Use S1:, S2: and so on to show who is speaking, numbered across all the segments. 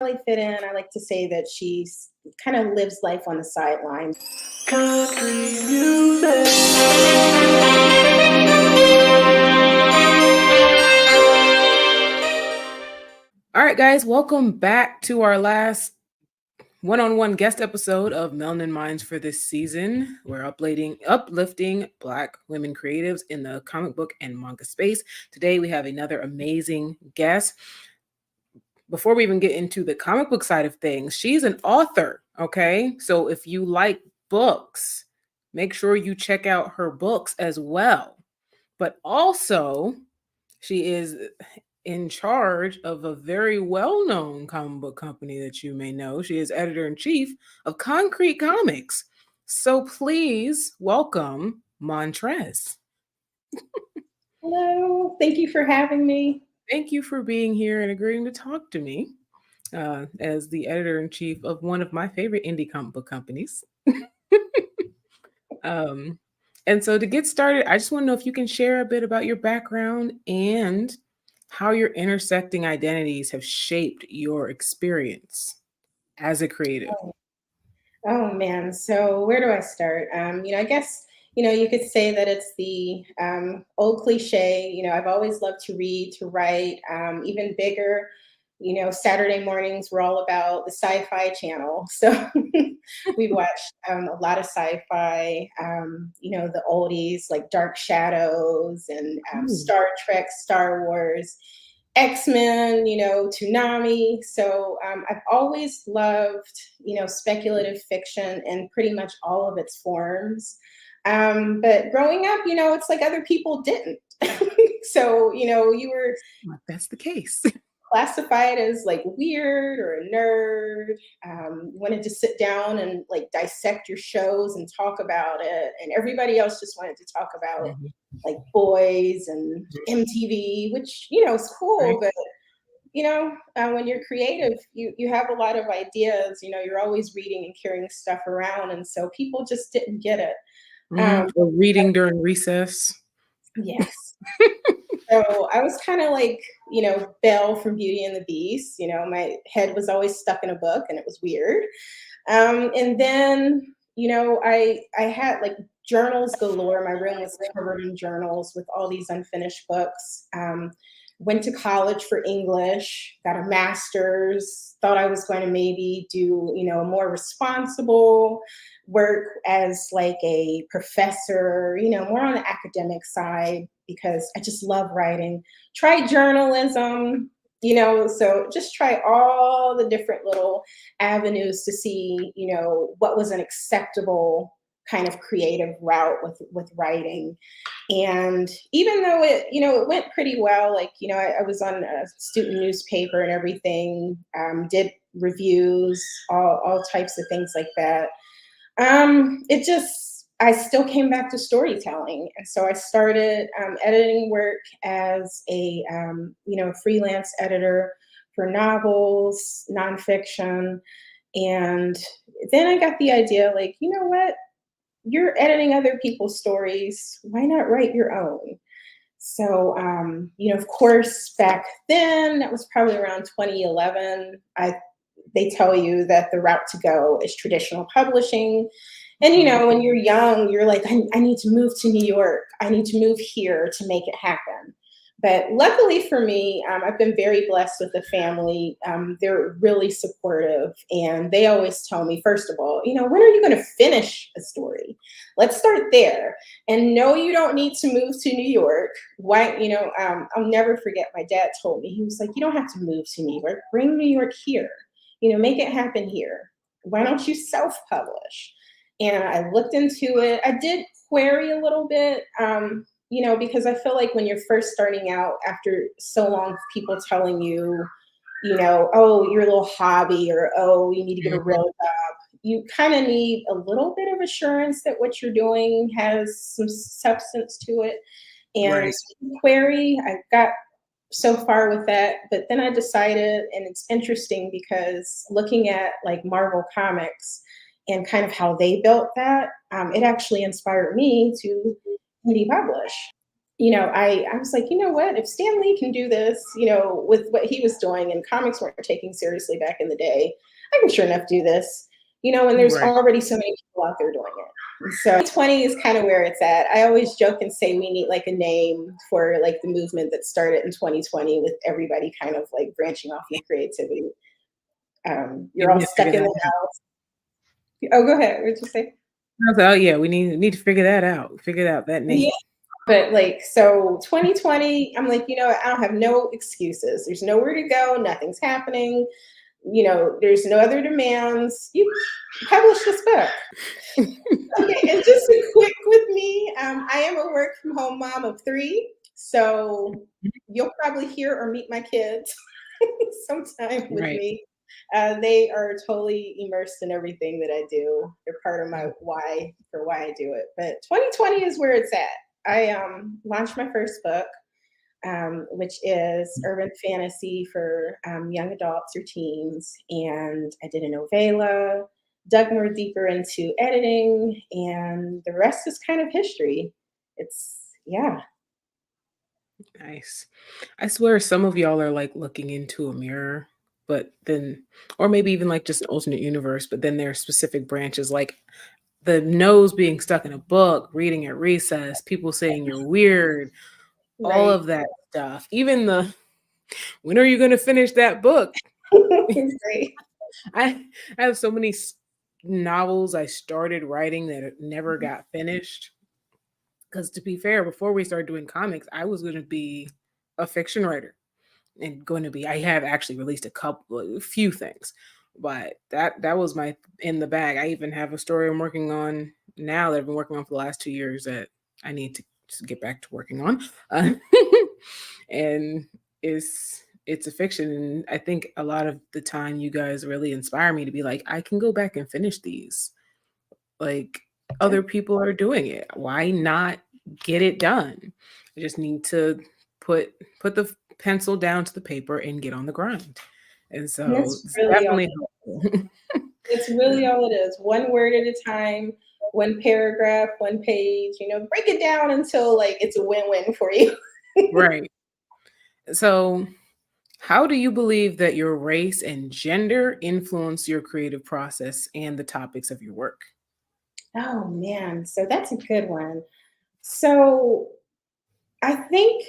S1: really fit in. I like to say that she's kind of lives life on the sidelines.
S2: Country music.
S3: All right, guys, welcome back to our last one-on-one guest episode of Melanin Minds for this season. We're uplifting Black women creatives in the comic book and manga space. Today, we have another amazing guest. Before we even get into the comic book side of things, she's an author, okay? So if you like books, make sure you check out her books as well. But also, she is in charge of a very well-known comic book company that you may know. She is editor-in-chief of Konkret Comics. So please welcome Montrez.
S1: Hello, thank you for having me.
S3: Thank you for being here and agreeing to talk to me as the editor-in-chief of one of my favorite indie comic book companies. And so to get started, I just want to know if you can share a bit about your background and how your intersecting identities have shaped your experience as a creative.
S1: Oh man, so where do I start? I guess you could say that it's the old cliche. I've always loved to read, to write. Even bigger, Saturday mornings were all about the Sci-Fi Channel, so we watched a lot of sci-fi. The oldies like Dark Shadows and Star Trek, Star Wars. X-Men, Toonami. So I've always loved, speculative fiction in pretty much all of its forms. But growing up, it's like other people didn't. So, you were
S3: That's the case.
S1: classified as like weird or a nerd, wanted to sit down and like dissect your shows and talk about it. And everybody else just wanted to talk about like boys and MTV, which, is cool. But, when you're creative, you have a lot of ideas, you're always reading and carrying stuff around. And so people just didn't get it.
S3: Or reading during recess.
S1: Yes. So I was kind of like, Belle from Beauty and the Beast. My head was always stuck in a book and it was weird. And then, I had like journals galore. My room was covered in journals with all these unfinished books. Went to college for English, got a master's, thought I was going to maybe do, a more responsible work as like a professor, more on the academic side because I just love writing. Try journalism, so just try all the different little avenues to see, what was an acceptable kind of creative route with writing. And even though it went pretty well, like, I was on a student newspaper and everything, did reviews, all types of things like that. I still came back to storytelling. And so I started editing work as a, freelance editor for novels, nonfiction. And then I got the idea, like, you know what? You're editing other people's stories. Why not write your own? So, of course, back then, that was probably around 2011. They tell you that the route to go is traditional publishing. And, when you're young, you're like, I need to move to New York. I need to move here to make it happen. But luckily for me, I've been very blessed with the family. They're really supportive. And they always tell me, first of all, when are you going to finish a story? Let's start there. And no, you don't need to move to New York. Why, I'll never forget my dad told me, he was like, you don't have to move to New York. Bring New York here. Make it happen here. Why don't you self-publish? And I looked into it. I did query a little bit, because I feel like when you're first starting out, after so long of people telling you, oh, your little hobby, or, oh, you need to get a real job, you kind of need a little bit of assurance that what you're doing has some substance to it. And query, I got so far with that, but then I decided, and it's interesting because looking at like Marvel Comics and kind of how they built that, it actually inspired me to indie publish. I was like, you know what? If Stan Lee can do this, with what he was doing and comics weren't taken seriously back in the day, I can sure enough do this, and there's
S3: Right.
S1: already so many people out there doing it. And so 20 is kind of where it's at. I always joke and say we need like a name for like the movement that started in 2020 with everybody kind of like branching off in creativity.
S3: We
S1: You're all
S3: need to
S1: stuck
S3: figure
S1: in
S3: that
S1: the
S3: out.
S1: house. Oh, go ahead. What did you say?
S3: I was like, oh yeah, we need to figure that out. Figure out that name.
S1: Yeah. But like, so 2020, I'm like, I don't have no excuses. There's nowhere to go. Nothing's happening. There's no other demands. You publish this book. Okay, and just a quick with me, I am a work from home mom of 3. So you'll probably hear or meet my kids sometime with
S3: Right.
S1: me. They are totally immersed in everything that I do. They're part of my why for why I do it. But 2020 is where it's at. I launched my first book, which is urban fantasy for young adults or teens. And I did a novella, dug more deeper into editing, and the rest is kind of history. Yeah.
S3: Nice. I swear some of y'all are like looking into a mirror, but then, or maybe even like just an alternate universe, but then there are specific branches like the nose being stuck in a book, reading at recess, people saying you're weird, all
S1: Right.
S3: of that stuff. Even when are you going to finish that book?
S1: Right.
S3: I, I have so many novels I started writing that never got finished. Because to be fair, before we started doing comics, I was going to be a fiction writer and going to be. I have actually released a few things, but that was my in the bag. I even have a story I'm working on now that I've been working on for the last 2 years that I need to just get back to working on, and it's a fiction. And I think a lot of the time, you guys really inspire me to be like, I can go back and finish these. Like other people are doing it. Why not get it done? I just need to put put the pencil down to the paper and get on the grind. And
S1: And
S3: so
S1: that's
S3: it's
S1: really all.
S3: definitely helpful.
S1: It's really all it is. One word at a time, one paragraph, one page. Break it down until like it's a win-win for you.
S3: Right. So how do you believe that your race and gender influence your creative process and the topics of your work?
S1: Oh man, so that's a good one. So I think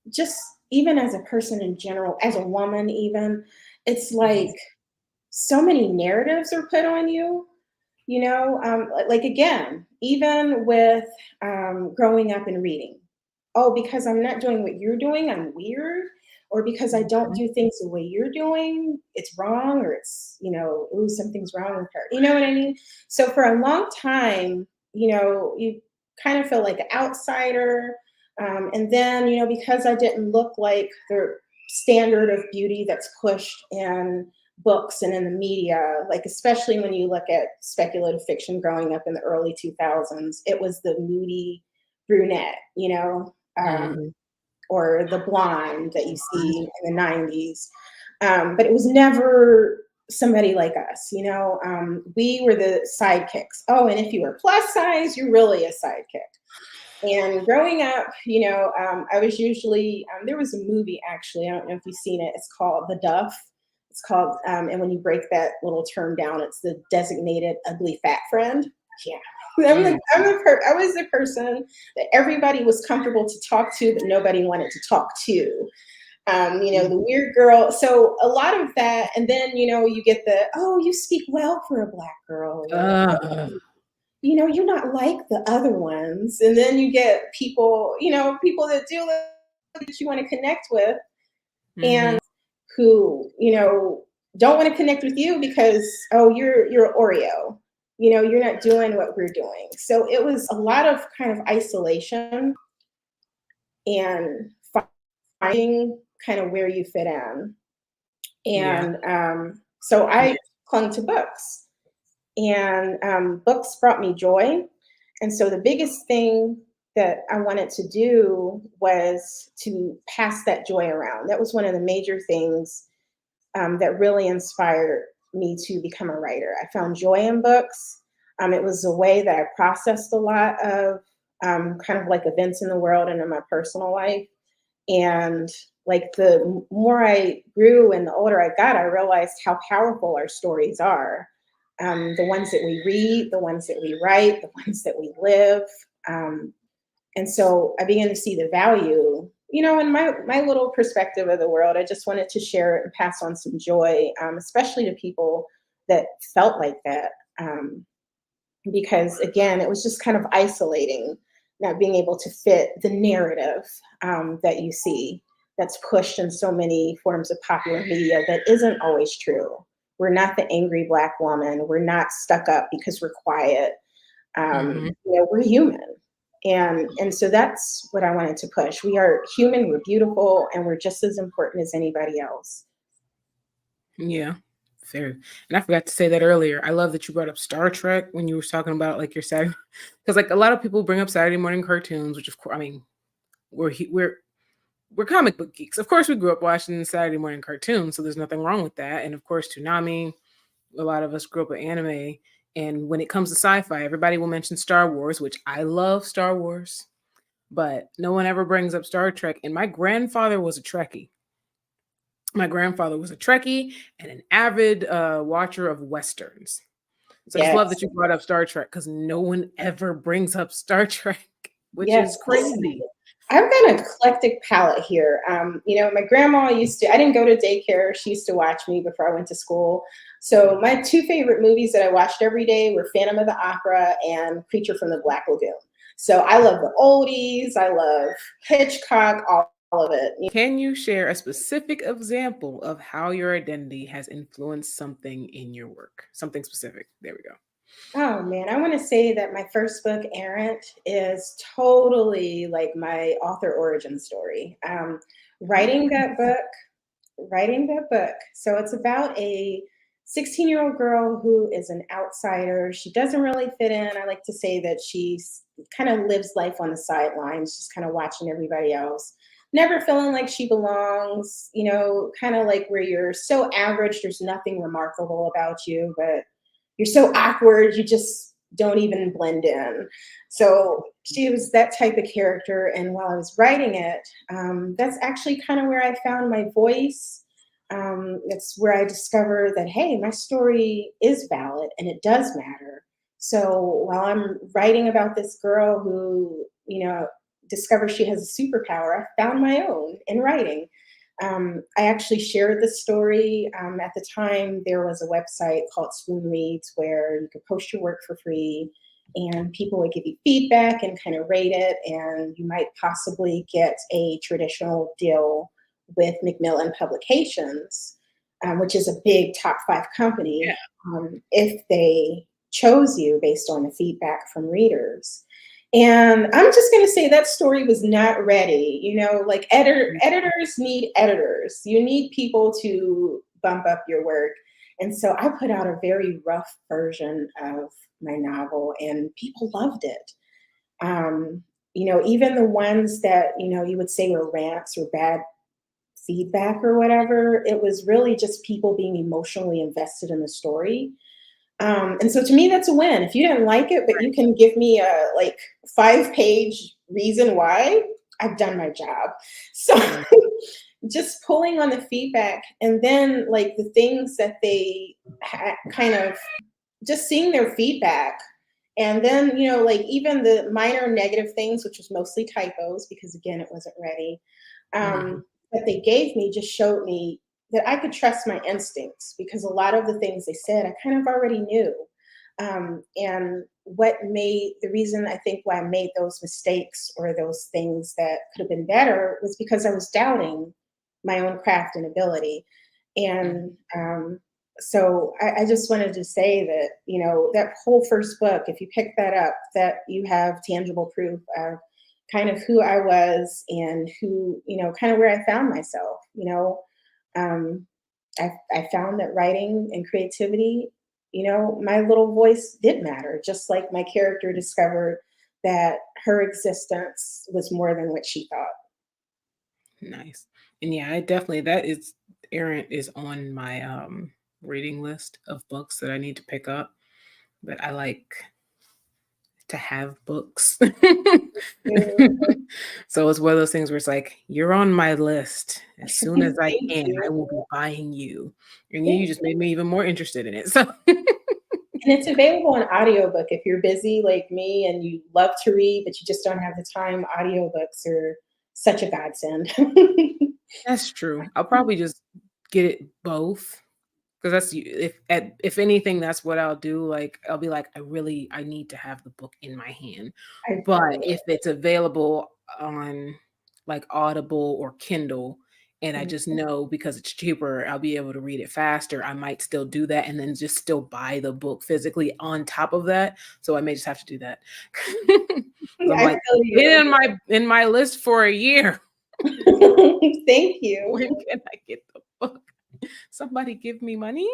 S1: just even as a person in general, as a woman, even, it's
S3: Mhm.
S1: like so many narratives are put on you, like again, even with growing up and reading. Oh, because I'm not doing what you're doing, I'm weird. Or because I don't
S3: Mhm.
S1: do things the way you're doing, it's wrong, or ooh, something's wrong with her. You know what I mean? So for a long time, you kind of feel like an outsider. And then, because I didn't look like the standard of beauty that's pushed in books and in the media, like especially when you look at speculative fiction growing up in the early 2000s, it was the moody brunette,
S3: Mhm.
S1: or the blonde that you see in the 90s. But it was never somebody like us, we were the sidekicks. Oh, and if you were plus size, you're really a sidekick. And growing up, I was usually, there was a movie actually, I don't know if you've seen it, it's called The Duff. It's called, and when you break that little term down, it's the designated ugly fat friend. Yeah.
S3: Mm.
S1: I was the person that everybody was comfortable to talk to, but nobody wanted to talk to. The weird girl. So a lot of that, and then you get the, oh, you speak well for a black girl, or
S3: Ugh.
S1: you're not like the other ones. And then you get people, people that do that you want to connect with,
S3: Mhm.
S1: and who, don't want to connect with you because, oh, you're Oreo. You're not doing what we're doing. So it was a lot of kind of isolation and finding kind of where you fit in.
S3: Yeah.
S1: And so
S3: Yeah.
S1: I clung to books, and books brought me joy. And so the biggest thing that I wanted to do was to pass that joy around. That was one of the major things that really inspired me to become a writer. I found joy in books. It was a way that I processed a lot of kind of like events in the world and in my personal life. And like the more I grew and the older I got, I realized how powerful our stories are. The ones that we read, the ones that we write, the ones that we live. Um, and so I began to see the value, in my little perspective of the world. I just wanted to share it and pass on some joy, especially to people that felt like that. Because again, it was just kind of isolating, not being able to fit the narrative that you see that's pushed in so many forms of popular media that isn't always true. We're not the angry Black woman. We're not stuck up because we're quiet.
S3: Mhm.
S1: We're human. And so that's what I wanted to push. We are human, we're beautiful, and we're just as important as anybody else.
S3: Yeah, fair. And I forgot to say that earlier. I love that you brought up Star Trek when you were talking about like your Saturday, because like a lot of people bring up Saturday morning cartoons, which of course, I mean, we're comic book geeks. Of course, we grew up watching Saturday morning cartoons, so there's nothing wrong with that. And of course, Toonami. A lot of us grew up with anime. And when it comes to sci-fi, everybody will mention Star Wars, which I love Star Wars, but no one ever brings up Star Trek. And my grandfather was a Trekkie. My grandfather was a Trekkie and an avid watcher of Westerns. So I just love that
S1: Yes.
S3: you brought up Star Trek because no one ever brings up Star Trek, which is
S1: Yes.
S3: crazy.
S1: I've got an eclectic palette here. My grandma I didn't go to daycare. She used to watch me before I went to school. So my two favorite movies that I watched every day were Phantom of the Opera and Creature from the Black Lagoon. So I love the oldies. I love Hitchcock, all of it.
S3: Can you share a specific example of how your identity has influenced something in your work? Something specific. There we go.
S1: Oh man, I want to say that my first book, Errant, is totally like my author origin story. Writing that book writing that book. So it's about a 16-year-old girl who is an outsider. She doesn't really fit in. I like to say that she's kind of lives life on the sidelines, just kind of watching everybody else, never feeling like she belongs, kind of like where you're so average, there's nothing remarkable about you, but you're so awkward, you just don't even blend in. So she was that type of character. And while I was writing it, that's actually kind of where I found my voice. It's where I discovered that, hey, my story is valid and it does matter. So while I'm writing about this girl who, discovers she has a superpower, I found my own in writing. I actually shared the story. At the time, there was a website called Swoon Reads where you could post your work for free and people would give you feedback and kind of rate it. And you might possibly get a traditional deal with Macmillan Publications, which is a big top 5 company,
S3: Yeah.
S1: if they chose you based on the feedback from readers. And I'm just going to say that story was not ready. Like editors need editors. You need people to bump up your work. And so I put out a very rough version of my novel, and people loved it. Even the ones that, you would say were rants or bad feedback or whatever, it was really just people being emotionally invested in the story. And so to me, that's a win. If you didn't like it, but you can give me a 5-page reason why, I've done my job. So
S3: Right.
S1: just pulling on the feedback and then like the things that they kind of just seeing their feedback. And then, like even the minor negative things, which was mostly typos, because again, it wasn't ready,
S3: Mhm.
S1: that they gave me just showed me that I could trust my instincts because a lot of the things they said, I kind of already knew. And the reason I think why I made those mistakes or those things that could have been better was because I was doubting my own craft and ability.
S3: Mhm.
S1: And so I just wanted to say that, that whole first book, if you pick that up, that you have tangible proof of kind of who I was and who, kind of where I found myself. Um, I found that writing and creativity, my little voice did matter, just like my character discovered that her existence was more than what she thought.
S3: Nice. And yeah, I definitely that is Errant is on my reading list of books that I need to pick up. But I like to have books.
S1: Mhm.
S3: So it's one of those things where it's like, you're on my list. As soon as I
S1: Thank
S3: can, I
S1: you.
S3: will be buying you. And you
S1: Thank
S3: just made me even more interested in it. So
S1: And it's available in audiobook if you're busy like me and you love to read, but you just don't have the time. Audiobooks are such a godsend.
S3: that's true. I'll probably just get it both. Because that's if anything, that's what I'll do. Like I'll be like, I need to have the book in my hand.
S1: I
S3: But
S1: feel
S3: if it's available on like Audible or Kindle, and I
S1: it.
S3: just know because it's cheaper, I'll be able to read it faster. I might still do that and then just still buy the book physically on top of that. So I may just have to do that. 'Cause I'm
S1: I
S3: like,
S1: feel
S3: been
S1: you.
S3: in my list for a year.
S1: Thank you.
S3: When can I get the book? Somebody give me money,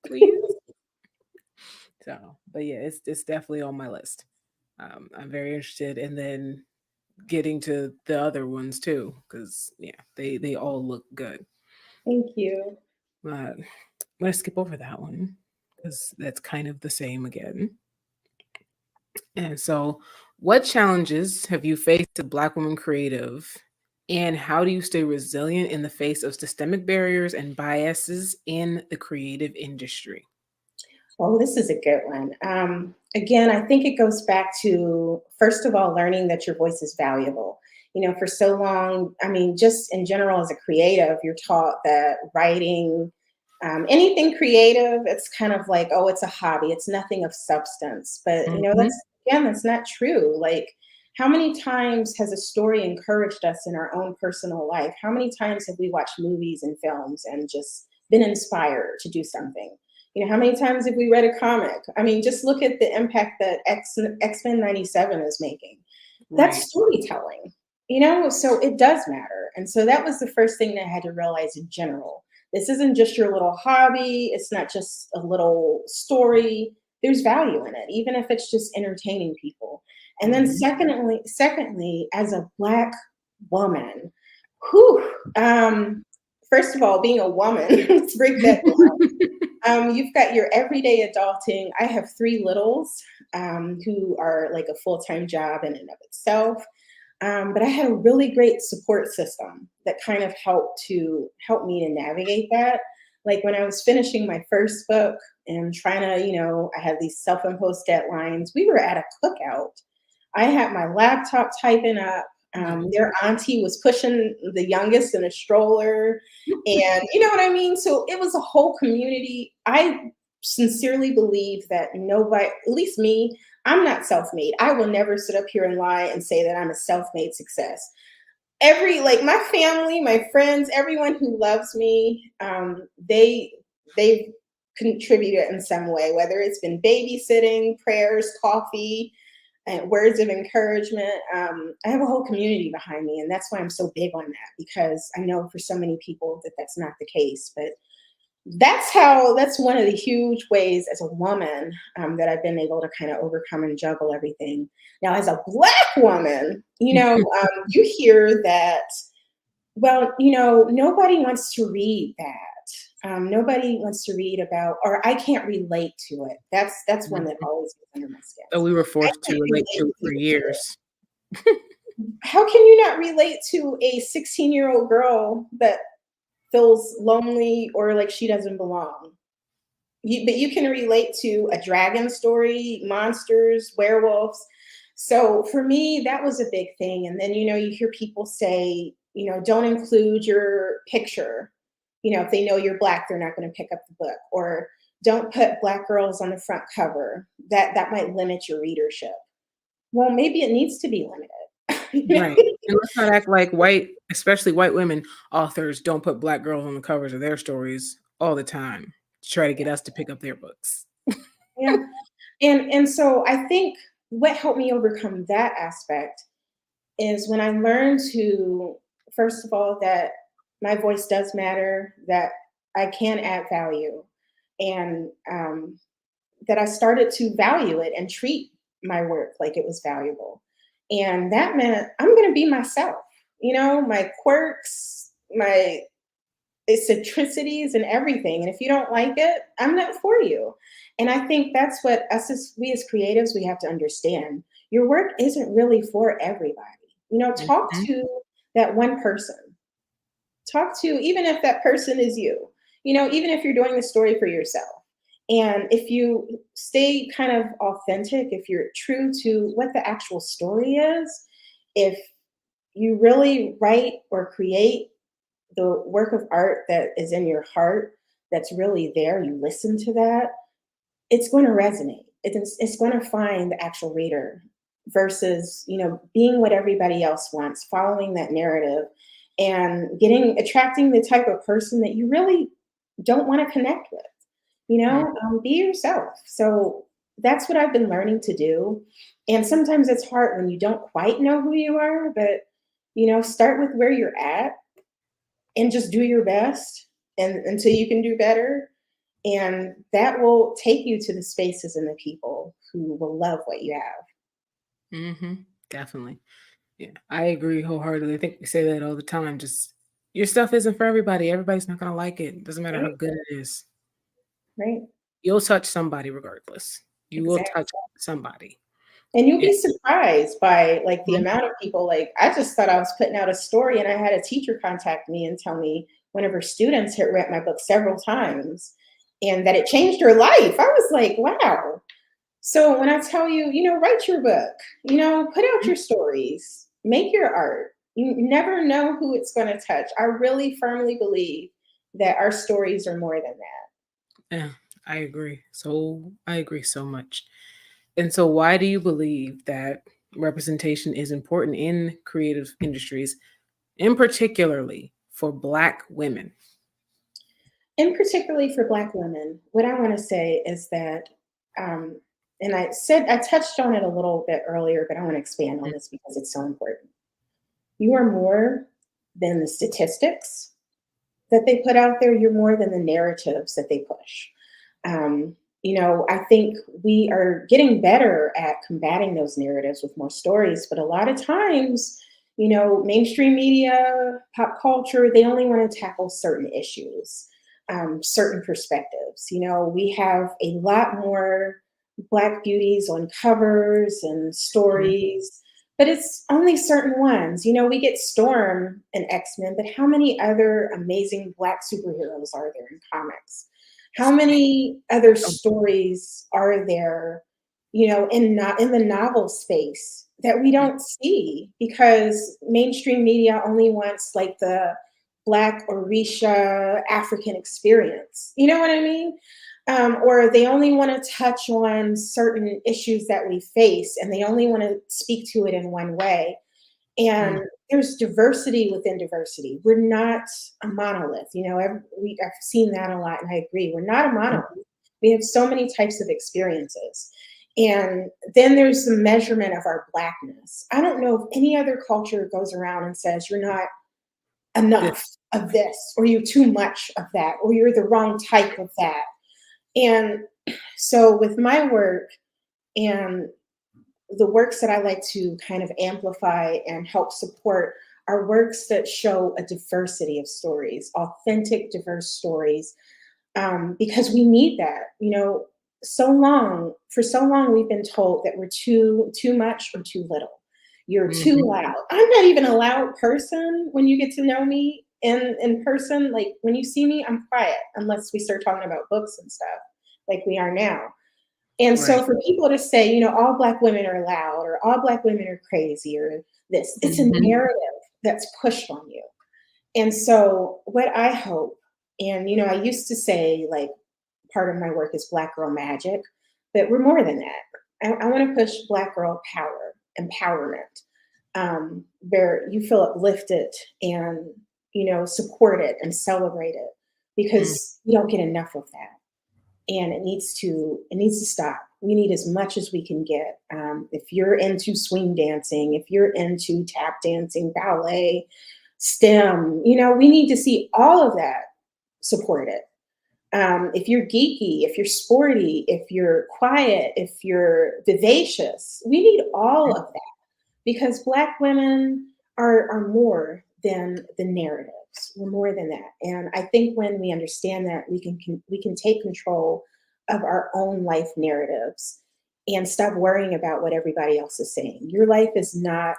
S3: please. So, but yeah, it's definitely on my list. I'm very interested, and then getting to the other ones too, because yeah, they all look good.
S1: Thank you.
S3: I'm gonna skip over that one because that's kind of the same again. And so, what challenges have you faced as a Black woman creative, and how do you stay resilient in the face of systemic barriers and biases in the creative industry?
S1: Oh, this is a good one. Again, I think it goes back to, first of all, learning that your voice is valuable. For so long, I mean, just in general, as a creative, you're taught that writing, anything creative, it's kind of like, oh, it's a hobby, it's nothing of substance. But,
S3: Mhm.
S1: that's not true. Like, how many times has a story encouraged us in our own personal life? How many times have we watched movies and films and just been inspired to do something? How many times have we read a comic? I mean, just look at the impact that X-Men 97 is making.
S3: Right.
S1: That's storytelling, so it does matter. And so that was the first thing that I had to realize in general. This isn't just your little hobby, it's not just a little story. There's value in it, even if it's just entertaining people. And then
S3: Mhm.
S1: secondly, as a Black woman, whew, first of all, being a woman, let's break that down. You've got your everyday adulting. I have three littles who are like a full time job in and of itself. But I had a really great support system that kind of help me to navigate that. Like when I was finishing my first book and trying to, I had these self imposed deadlines. We were at a cookout. I had my laptop typing up.
S3: Nice.
S1: Their auntie was pushing the youngest in a stroller. And you know what I mean? So it was a whole community. I sincerely believe that nobody, at least me, I'm not self made. I will never sit up here and lie and say that I'm a self made success. Like my family, my friends, everyone who loves me, they've contributed in some way, whether it's been babysitting, prayers, coffee, and words of encouragement. I have a whole community behind me, and that's why I'm so big on that, because I know for so many people that that's not the case. But that's one of the huge ways as a woman that I've been able to kind of overcome and juggle everything. Now, as a Black woman, you hear that, well, nobody wants to read that. Nobody wants to read about, or I can't relate to it. That's one that
S3: Mhm.
S1: always gets under my skin.
S3: So we were
S1: I
S3: forced to
S1: can't
S3: relate
S1: relate
S3: to it for
S1: to it.
S3: years.
S1: How can you not relate to a 16-year-old girl that feels lonely or like she doesn't belong? But you can relate to a dragon story, monsters, werewolves. So for me, that was a big thing. And then, you hear people say, don't include your picture. If they know you're Black, they're not going to pick up the book. Or don't put Black girls on the front cover. That might limit your readership. Well, maybe it needs to be limited.
S3: Right. And let's not act like especially white women authors don't put Black girls on the covers of their stories all the time to try to get us to pick up their books.
S1: Yeah. And so I think what helped me overcome that aspect is when I learned to, first of all, that my voice does matter, that I can add value, and that I started to value it and treat my work like it was valuable. And that meant I'm going to be myself, my quirks, my eccentricities and everything. And if you don't like it, I'm not for you. And I think that's what we as creatives, we have to understand. your work isn't really for everybody. Talk
S3: Mhm.
S1: to that one person. Talk to, even if that person is you, even if you're doing the story for yourself. And if you stay kind of authentic, if you're true to what the actual story is, if you really write or create the work of art that is in your heart, that's really there, you listen to that, it's going to resonate. It's going to find the actual reader versus, being what everybody else wants, following that narrative and attracting the type of person that you really don't want to connect with.
S3: Mm.
S1: Be yourself. So that's what I've been learning to do. And sometimes it's hard when you don't quite know who you are, but, start with where you're at and just do your best and until you can do better, and that will take you to the spaces and the people who will love what you have.
S3: Mhm. Definitely. Yeah, I agree wholeheartedly. I think we say that all the time. Just your stuff isn't for everybody. Everybody's not gonna like it. Doesn't matter how
S1: Right,
S3: good it is.
S1: right,
S3: You'll touch somebody regardless. You will
S1: exactly.
S3: touch somebody.
S1: And you'll
S3: Yeah.
S1: be surprised by like the
S3: Mhm.
S1: amount of people. Like, I just thought I was putting out a story, and I had a teacher contact me and tell me one of her students had read my book several times and that it changed her life. I was like, wow. So when I tell you, write your book, put out your stories, make your art. You never know who it's going to touch. I really firmly believe that our stories are more than that.
S3: Yeah, I agree. I agree so much. And so why do you believe that representation is important in creative industries, in particularly for Black women?
S1: And particularly for Black women, what I want to say is that, um, and I touched on it a little bit earlier, but I want to expand on this because it's so important. You are more than the statistics that they put out there, you're more than the narratives that they push. I think we are getting better at combating those narratives with more stories, but a lot of times, mainstream media, pop culture, they only want to tackle certain issues, certain perspectives. We have a lot more Black beauties on covers and
S3: Mhm.
S1: stories, but it's only certain ones. We get Storm and X-Men, but how many other amazing Black superheroes are there in comics? How many other
S3: Oh,
S1: stories are there, not in the novel space that we
S3: mm,
S1: don't see because mainstream media only wants like the Black Orisha African experience. You know what I mean? Or they only want to touch on certain issues that we face and they only want to speak to it in one way.
S3: mm,
S1: And there's diversity within diversity. We're not a monolith. I've seen that a lot, and I agree. We're not a
S3: mm,
S1: monolith. We have so many types of experiences. And then there's the measurement of our Blackness. I don't know if any other culture goes around and says, you're not
S3: this
S1: enough of this, or you're too much of that, or you're the wrong type of that. And so with my work and the works that I like to kind of amplify and help support are works that show a diversity of stories, authentic, diverse stories, because we need that. For so long, we've been told that we're too much or too little. You're too
S3: mhm,
S1: loud. I'm not even a loud person when you get to know me in person. Like when you see me, I'm quiet unless we start talking about books and stuff like we are now. And
S3: right.
S1: so for people to say, all Black women are loud or all Black women are crazy or this, it's a
S3: Mhm,
S1: narrative that's pushed on you. And so what I hope, and I used to say like part of my work is Black girl magic, but we're more than that. I want to push Black girl power, empowerment, where you feel uplifted and supported and celebrated
S3: mm,
S1: because you don't get enough of that, and it needs to stop. We need as much as we can get. If you're into swing dancing, if you're into tap dancing, ballet, STEM, we need to see all of that supported. If you're geeky, if you're sporty, if you're quiet, if you're vivacious, we need all of that because Black women are more than the narratives. We're more than that, and I think when we understand that, we can take control of our own life narratives and stop worrying about what everybody else is saying. Your life is not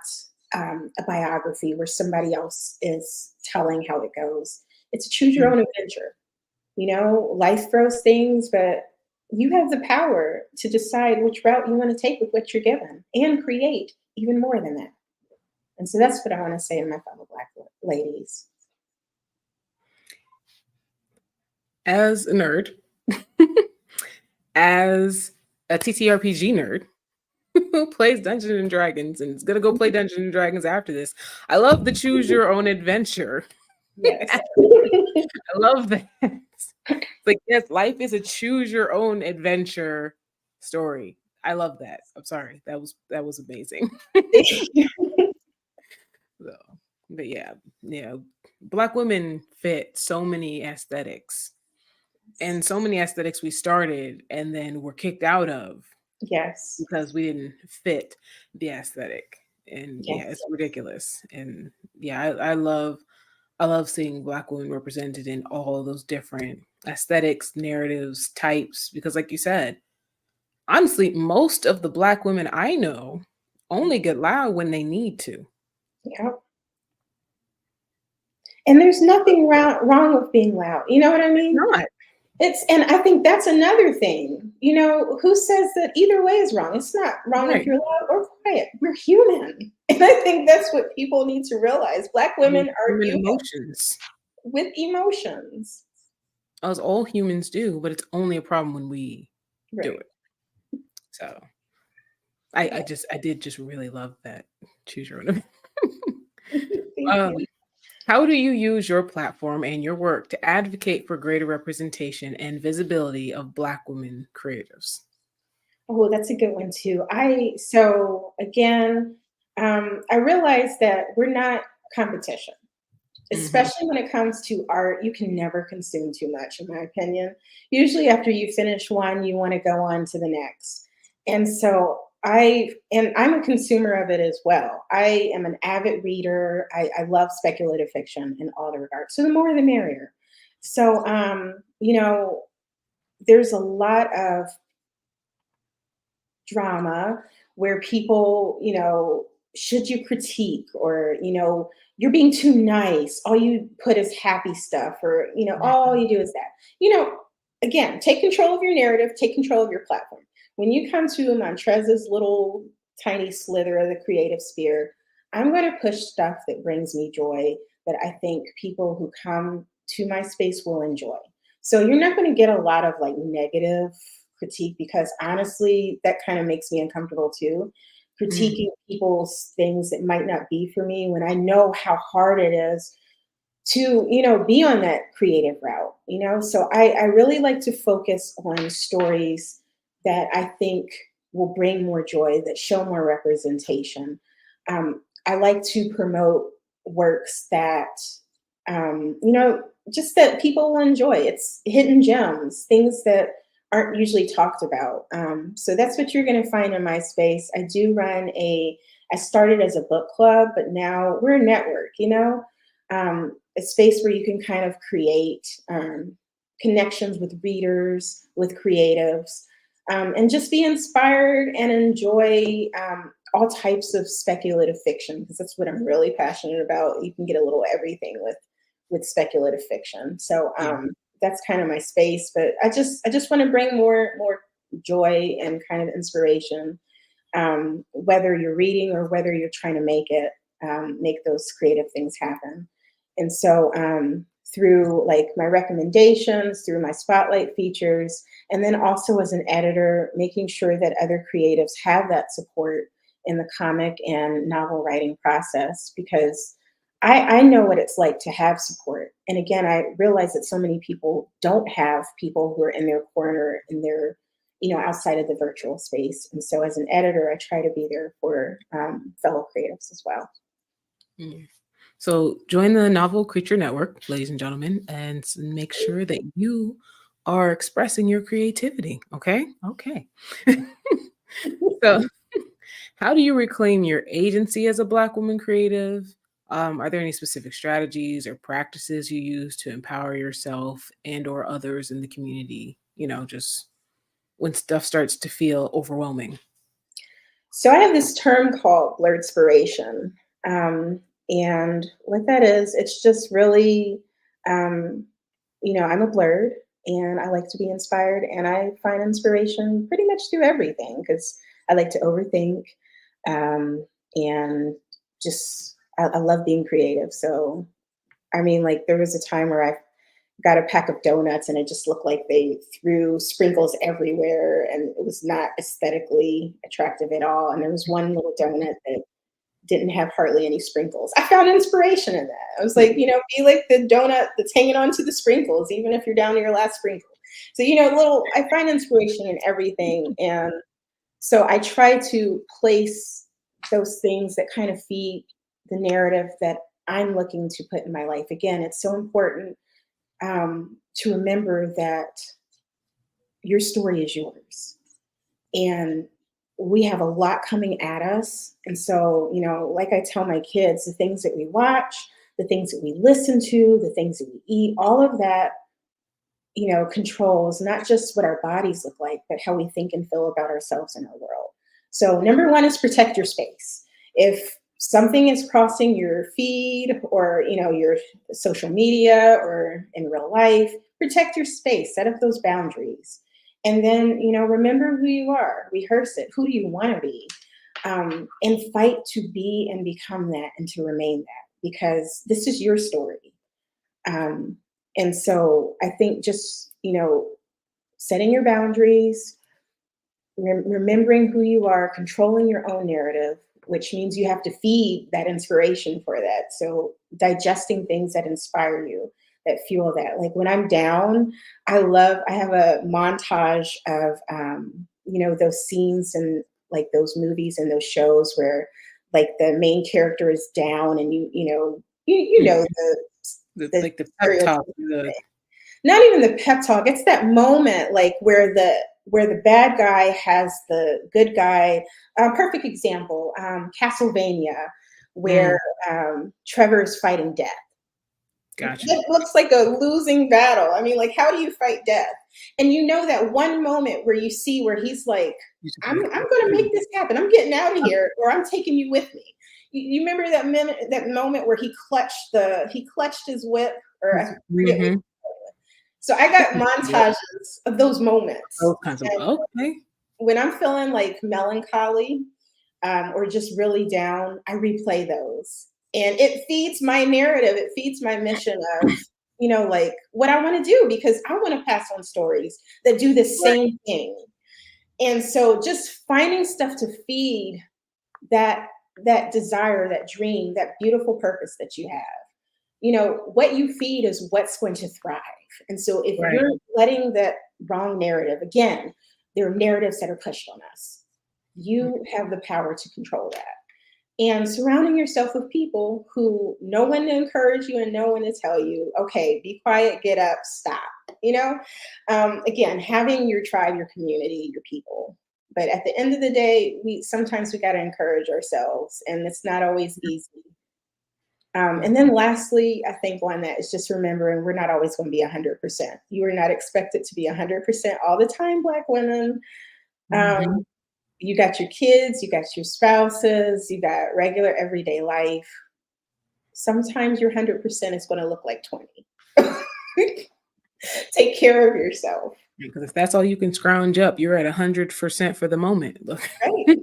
S1: a biography where somebody else is telling how it goes. It's a choose your own adventure. Life throws things, but you have the power to decide which route you want to take with what you're given and create even more than that. And so that's what I want to say to my fellow Black ladies.
S3: As a nerd, as a TTRPG nerd who plays Dungeons and Dragons and is gonna go play Dungeons and Dragons after this, I love the choose your own adventure.
S1: Yes.
S3: I love that. It's like, yes, life is a choose your own adventure story. I love that. I'm sorry. That was amazing. So, but yeah, Black women fit so many aesthetics and so many aesthetics we started and then were kicked out of
S1: Yes.
S3: because we didn't fit the aesthetic. And yeah,
S1: Yes.
S3: it's ridiculous. And yeah, I love seeing Black women represented in all of those different aesthetics, narratives, types, because like you said, honestly, most of the Black women I know only get loud when they need to.
S1: Yeah. And there's nothing wrong with being loud. You know what I mean?
S3: Not.
S1: And I think that's another thing. Who says that either way is wrong? It's not wrong if
S3: Right.
S1: you're loud or quiet. We're human. And I think that's what people need to realize. Black women are
S3: Human
S1: human
S3: emotions,
S1: with emotions.
S3: as all humans do, but it's only a problem when we do
S1: Right.
S3: it. So
S1: Yeah.
S3: I did just really love that choose your own.
S1: Thank
S3: um,
S1: you.
S3: how do you use your platform and your work to advocate for greater representation and visibility of Black women creatives?
S1: Oh, that's a good one too. So again, I realize that we're not competition,
S3: Hmm.
S1: especially when it comes to art. You can never consume too much, in my opinion. Usually, after you finish one, you want to go on to the next. And so I'm a consumer of it as well. I am an avid reader. I love speculative fiction in all the regards. So the more the merrier. So, there's a lot of drama where people, should you critique or, you're being too nice. All you put is happy stuff or, all you do is that. Again, take control of your narrative, take control of your platform. When you come to Montrez's little tiny slither of the creative sphere, I'm going to push stuff that brings me joy that I think people who come to my space will enjoy. So you're not going to get a lot of like negative critique because honestly, that kind of makes me uncomfortable too. Critiquing people's things that might not be for me when I know how hard it is to, be on that creative route. So I really like to focus on stories that I think will bring more joy, that show more representation. I like to promote works that, just that people will enjoy. It's hidden gems, things that aren't usually talked about. So that's what you're going to find in my space. I started as a book club, but now we're a network, a space where you can kind of create connections with readers, with creatives, and just be inspired and enjoy all types of speculative fiction because that's what I'm really passionate about. You can get a little everything with speculative fiction. So
S3: Yeah.
S1: that's kind of my space. But I just want to bring more joy and kind of inspiration, whether you're reading or whether you're trying to make those creative things happen. And so through like my recommendations, through my spotlight features, and then also as an editor, making sure that other creatives have that support in the comic and novel writing process because I know what it's like to have support. And again, I realize that so many people don't have people who are in their corner, in their, outside of the virtual space. And so as an editor, I try to be there for fellow creatives as well.
S3: Mm. So join the Novel Creature Network, ladies and gentlemen, and make sure that you are expressing your creativity. Okay. Okay. So, how do you reclaim your agency as a Black woman creative? Are there any specific strategies or practices you use to empower yourself and or others in the community? Just when stuff starts to feel overwhelming?
S1: So I have this term called blurredspiration. And what that is, it's just really, um, I'm a blurred and I like to be inspired and I find inspiration pretty much through everything because I like to overthink and just, I love being creative. So, I mean, like there was a time where I got a pack of donuts and it just looked like they threw sprinkles everywhere and it was not aesthetically attractive at all. And there was one little donut that didn't have hardly any sprinkles. I found inspiration in that. I was like, be like the donut that's hanging on to the sprinkles, even if you're down to your last sprinkle. So, I find inspiration in everything. And so I try to place those things that kind of feed the narrative that I'm looking to put in my life. Again, it's so important to remember that your story is yours. And we have a lot coming at us. And so, like I tell my kids, the things that we watch, the things that we listen to, the things that we eat, all of that, controls not just what our bodies look like, but how we think and feel about ourselves and our world. So, number one is protect your space. If something is crossing your feed or, your social media or in real life, protect your space, set up those boundaries. And then, remember who you are, rehearse it. Who do you want to be? And fight to be and become that and to remain that because this is your story. And so I think just, setting your boundaries, remembering who you are, controlling your own narrative, which means you have to feed that inspiration for that. So digesting things that inspire you, that fuel that. Like when I'm down, I have a montage of, those scenes and like those movies and those shows where like the main character is down and you know the
S3: Like the pep talk.
S1: stereotypical, not even the pep talk. It's that moment like where the bad guy has the good guy. A perfect example, Castlevania, where Trevor's fighting death.
S3: Gotcha.
S1: It looks like a losing battle. I mean, like, how do you fight death? And that one moment where you see where he's like, I'm going to make this happen. I'm getting out of here, or I'm taking you with me. You remember that moment where he clutched his whip, or I forget what. So I got montages of those moments.
S3: Those kinds of
S1: And
S3: okay.
S1: when I'm feeling like melancholy or just really down, I replay those. And it feeds my narrative. It feeds my mission of, like what I want to do because I want to pass on stories that do the same thing. And so just finding stuff to feed that desire, that dream, that beautiful purpose that you have. What you feed is what's going to thrive. And so if you're letting that wrong narrative, again, there are narratives that are pushed on us. You have the power to control that. And surrounding yourself with people who know when to encourage you and know when to tell you, okay, be quiet, get up, stop. Again, having your tribe, your community, your people. But at the end of the day, sometimes we got to encourage ourselves, and it's not always easy. And then lastly, I think one that is just remembering we're not always going to be 100%. You are not expected to be 100% all the time, Black women. You got your kids, you got your spouses, you got regular everyday life. Sometimes your 100% is going to look like 20. Take care of yourself.
S3: Because if that's all you can scrounge up, you're at 100% for the moment. Look.
S1: Right.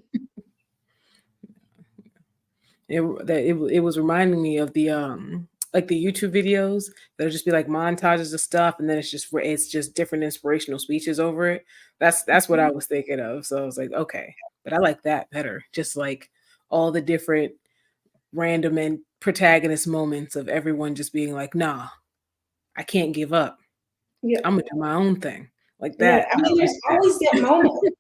S3: It was reminding me of the like the YouTube videos that'll just be like montages of stuff, and then it's just different inspirational speeches over it. That's what I was thinking of. So I was like, okay, but I like that better. Just like all the different random and protagonist moments of everyone just being like, nah, I can't give up.
S1: Yeah.
S3: I'm gonna do my own thing. Like
S1: Yeah.
S3: that.
S1: I mean, there's always that moment.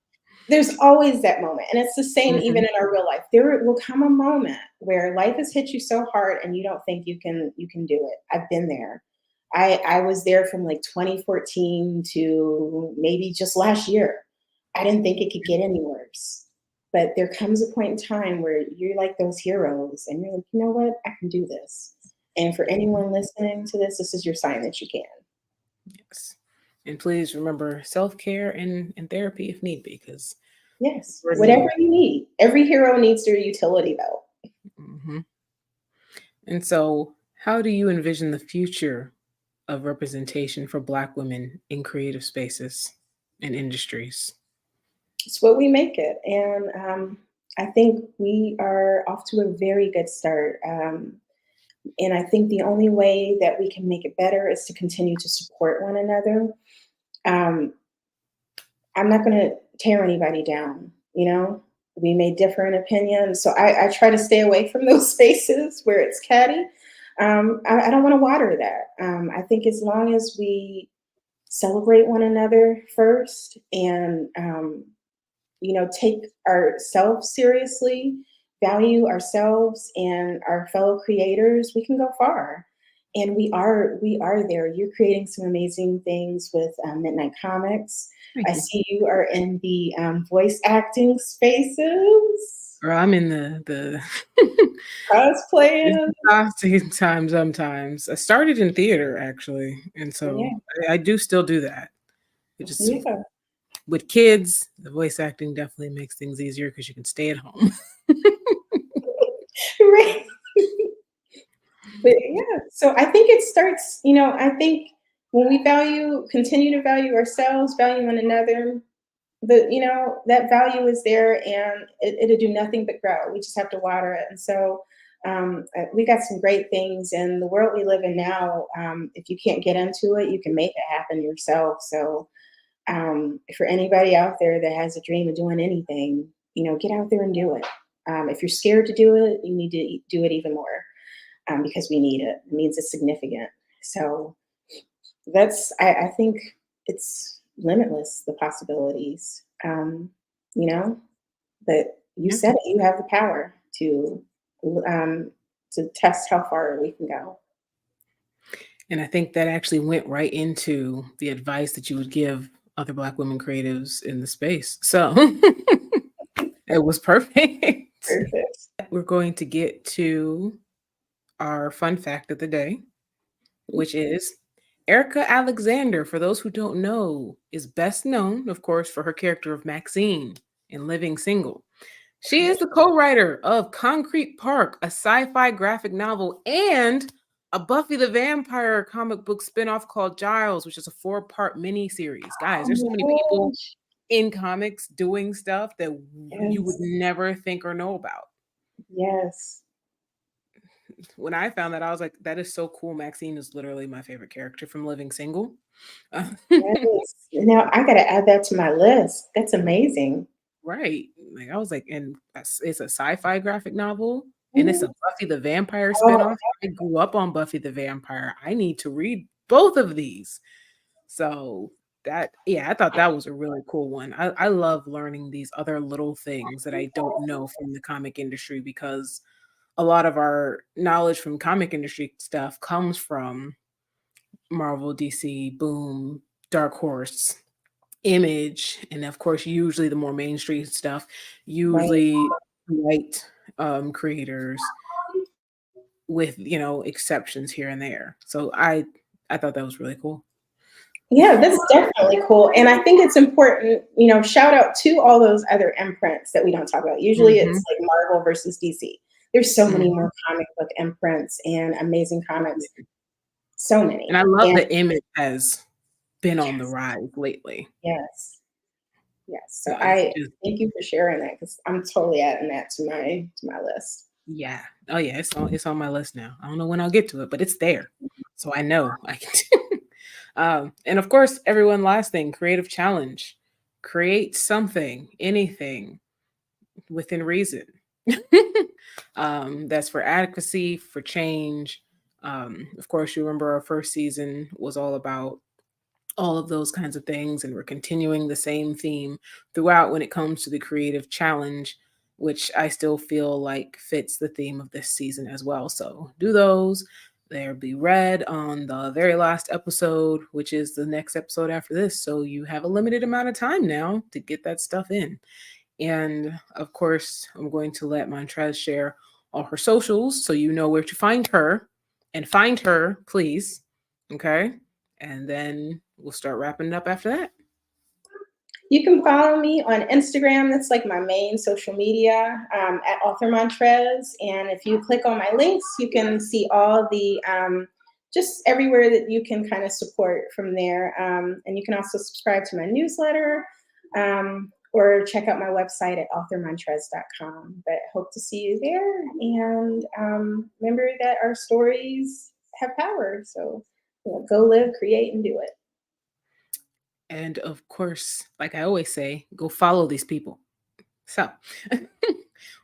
S1: There's always that moment. And it's the same even in our real life. There will come a moment where life has hit you so hard and you don't think you can do it. I've been there. I was there from like 2014 to maybe just last year. I didn't think it could get any worse. But there comes a point in time where you're like those heroes and you're like, you know what? I can do this. And for anyone listening to this is your sign that you can.
S3: Yes. And please remember self-care and therapy if need be, because
S1: Yes, whatever you need. Every hero needs their utility belt.
S3: hmm. And so, how do you envision the future of representation for Black women in creative spaces and industries?
S1: It's what we make it. And I think we are off to a very good start. And I think the only way that we can make it better is to continue to support one another. Um, I'm not going to tear anybody down, you know? We may differ in opinion. So I try to stay away from those spaces where it's catty. I don't want to water that. I think as long as we celebrate one another first and take ourselves seriously, value ourselves and our fellow creators, we can go far. And we are there. You're creating some amazing things with Midnight Comics.
S3: Thank
S1: I
S3: you.
S1: see you are in the voice acting spaces,
S3: Or I'm in the
S1: cosplaying.
S3: costume time sometimes. I started in theater actually, and so
S1: Yeah,
S3: I do still do that. It just
S1: yeah.
S3: with kids, the voice acting definitely makes things easier because you can stay at home.
S1: Right. But yeah, so I think it starts, I think when we continue to value ourselves, value one another, that value is there and it'll do nothing but grow. We just have to water it. And so we got some great things in the world we live in now. If you can't get into it, you can make it happen yourself. So for anybody out there that has a dream of doing anything, get out there and do it. If you're scared to do it, you need to do it even more because we need it. It means it's significant. So I think it's limitless, the possibilities. You know, but you
S3: Yeah.
S1: said it, you have the power um, to test how far we can go.
S3: And I think that actually went right into the advice that you would give other Black women creatives in the space. So it was perfect.
S1: Perfect.
S3: We're going to get to our fun fact of the day, which is Erica Alexander, for those who don't know, is best known, of course, for her character of Maxine in Living Single. She is the co-writer of Concrete Park, a sci-fi graphic novel, and a Buffy the Vampire comic book spinoff called Giles, which is a 4-part miniseries. Guys,
S1: Oh
S3: there's
S1: my
S3: so many people
S1: gosh.
S3: in comics doing stuff that you would
S1: Yes.
S3: never think or know about.
S1: Yes.
S3: When I found that, I was like, that is so cool. Maxine is literally my favorite character from Living Single.
S1: Yes. Now I got to add that to my list. That's amazing.
S3: Right. Like I was like, and it's a sci-fi graphic novel and it's a
S1: Mhm.
S3: Buffy the Vampire
S1: Oh,
S3: spinoff. I grew up on Buffy the Vampire. I need to read both of these. So yeah, I thought that was a really cool one. I love learning these other little things that I don't know from the comic industry because a lot of our knowledge from comic industry stuff comes from Marvel, DC, Boom, Dark Horse, Image, and of course, usually the more mainstream stuff,
S1: right.
S3: usually white creators with exceptions here and there. So I thought that was really cool.
S1: Yeah, that's definitely cool. And I think it's important, shout out to all those other imprints that we don't talk about. Usually it's
S3: Hmm.
S1: like Marvel versus DC. There's so many
S3: Hmm.
S1: more comic book imprints and amazing comics. So
S3: And
S1: many.
S3: I love
S1: And
S3: that Image has been on the
S1: yes,
S3: rise lately.
S1: yes, yes. So
S3: It's
S1: I
S3: just
S1: thank you for sharing that because I'm totally adding that to my list.
S3: yeah. Oh yeah, it's on my list now. I don't know when I'll get to it, but it's there. So I know I can. And of course, everyone, last thing, creative challenge. Create something, anything within reason. That's for adequacy, for change. Of course, you remember our first season was all about all of those kinds of things, and we're continuing the same theme throughout when it comes to the creative challenge, which I still feel like fits the theme of this season as well. So do those. They'll be read on the very last episode, which is the next episode after this. So you have a limited amount of time now to get that stuff in. And of course, I'm going to let Montrez share all her socials so you know where to find her and find her, please. Okay. and then we'll start wrapping it up after that.
S1: You can follow me on Instagram. That's like my main social media, at author Montrez. And if you click on my links, you can see all the just everywhere that you can kind of support from there. And you can also subscribe to my newsletter, or check out my website at authormontrez.com. But hope to see you there. And remember that our stories have power. So go live, create, and do it.
S3: And of course, like I always say, go follow these people. So,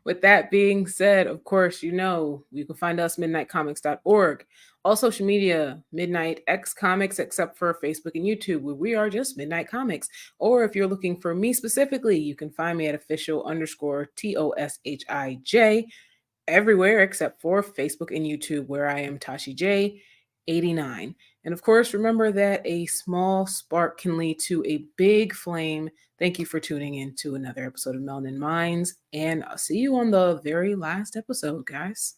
S3: with that being said, of course, you can find us midnightcomics.org. All social media, Midnight X Comics, except for Facebook and YouTube, where we are just Midnight Comics. Or if you're looking for me specifically, you can find me at official_TOSHIJ everywhere except for Facebook and YouTube, where I am Tashi J 89. And of course, remember that a small spark can lead to a big flame. Thank you for tuning in to another episode of Melanin Minds, and I'll see you on the very last episode, guys.